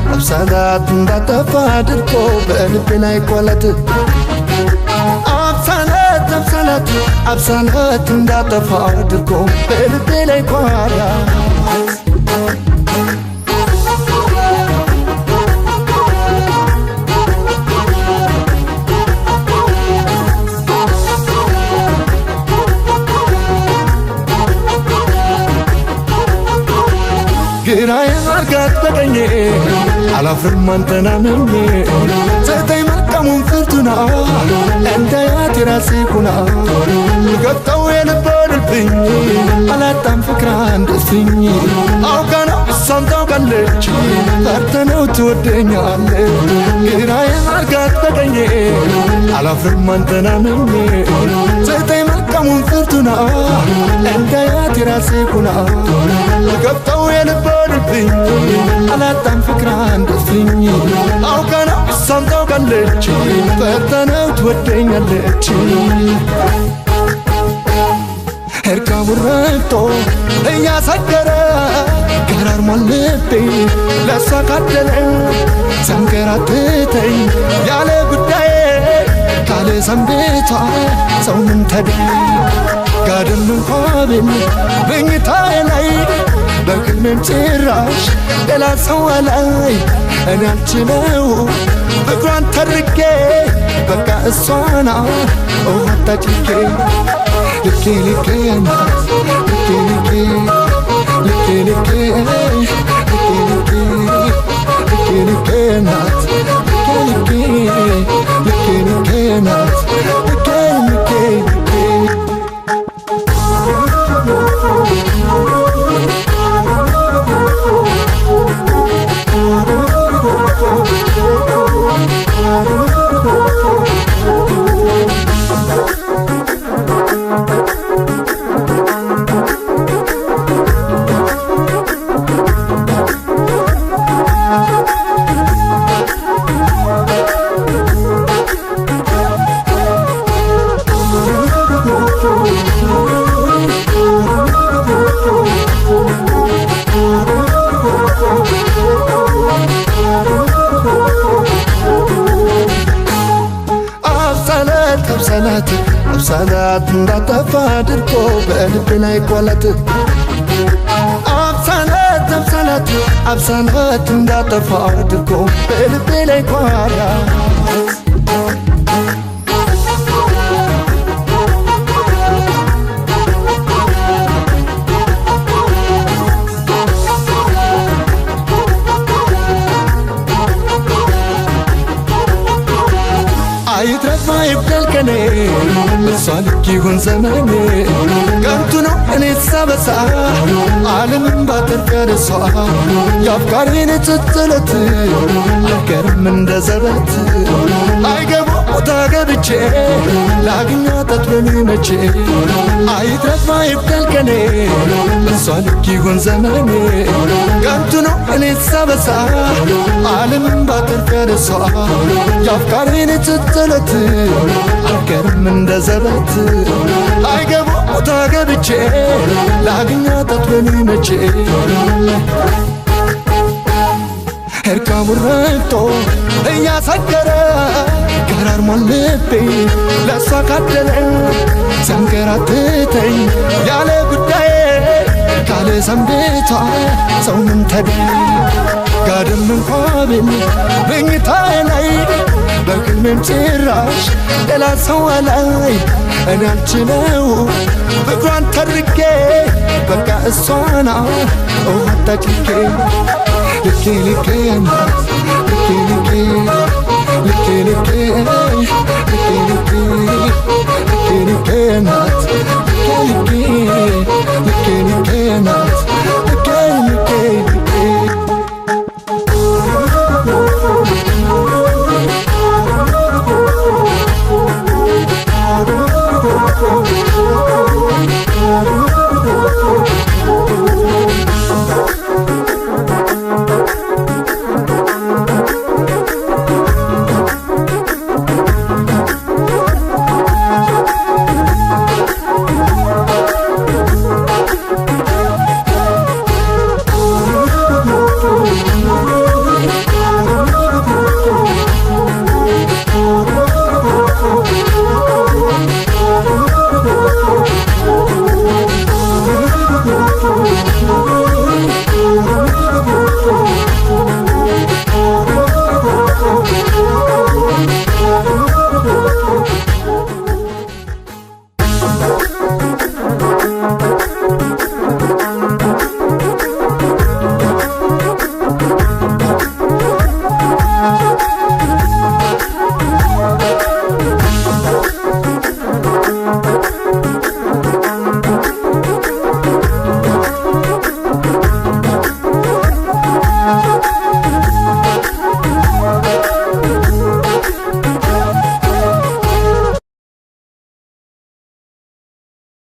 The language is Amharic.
أبسالات እንዳጠፋ አድርጎ በልቤ ላይ ቆለት أبسالات እንዳጠፋ አድርጎ በልቤ ላይ ቆላ ግራዬ አርጋት በቀኜ አላፍርም አንተን አምኜ ዘጠኝ መልካሙን ፍርቱና እንዳያት የራሴ ኩና ገብተው የነበርብኝ አላጣም ፍቅር አንደስኝ አውቃ ነው እሷም ታውቃለች ፈርተነው ትወደኛለች ግራዬ አርጋት በቀኜ አላፍርም አንተን አምኜ ዘጠኝ መልካሙን ፍርቱና እንዳያት የራሴ ኩና ገብተው የነበርብኝ አላጣም ፍቅር አንደስኝ አውቃ ነው እሷም ታውቃለች ፈርተነው ትወደኛለች እርቃኑን ረግጦ እያሰገረ ገራርሟል ልቤ ለእሷ ካደለ ሰንከራተተኝ ያለ ጉዳዬ ካለ ሰንቤቷ ሰው ምን ተገኘ ጋደም እንኳ ብል በኝታዬ ላይ በህልሜም ጭራሽ ሌላ ሰው ላይ እኔ አልችለው ፍቅሯን ተርጌ በቃ እሷና ውሃ ጠጭቄ ልኬ ልኬ ናት ልኬ ልኬ ልኬ ልኬ ልኬ ልኬ ልኬ ናት ልኬ ልኬ ልኬ ናት ልኬ ልኬ أبسالات እንዳጠፋ አድርጎ በልቤ ላይ ቆለት أبسالات እንዳጠፋ አድርጎ በልቤ ላይ ቆላ አይትረፋ ይብደል ከኔ እሷ ልክ ይሁን ዘመኔ ቀንቱ ነው እኔ ተሳበሳ ዓለምን ባተርፍ ያደሷ የአፍቃሪን ትጥለት አልቀርም እንደ ዘበት አይገባ ቦታ ገብቼ ላግኛት በሚመቼ አይትረፋ ይብደል ከኔ እሷ ልክ ይሁን ዘመኔ ቀንቱ ነው እኔ ተሳበሳ ዓለምን ባተርፍ ያደሷ የአፍቃሪን ትጥለት አልቀርም እንደ ዘበት አይገባ ቦታ ገብቼ ላግኛት በሚመቼ እርቃኑን ረግጦ እያሰገረ ገራርሟል ልቤ ለእሷ ካደለ ሰንከራተተኝ ያለ ጉዳዬ ካለ ሰንቤቷ ሰው ምን ተገኘ ጋደም እንኳ ብል በኝታዬ ላይ በህልሜም ጭራሽ ሌላ ሰው ላይ እኔ አልችለው ፍቅሯን ተርጌ በቃ እሷና ውሃ ጠጭቄ ልኬ ልኬ ናት ልኬ ልኬ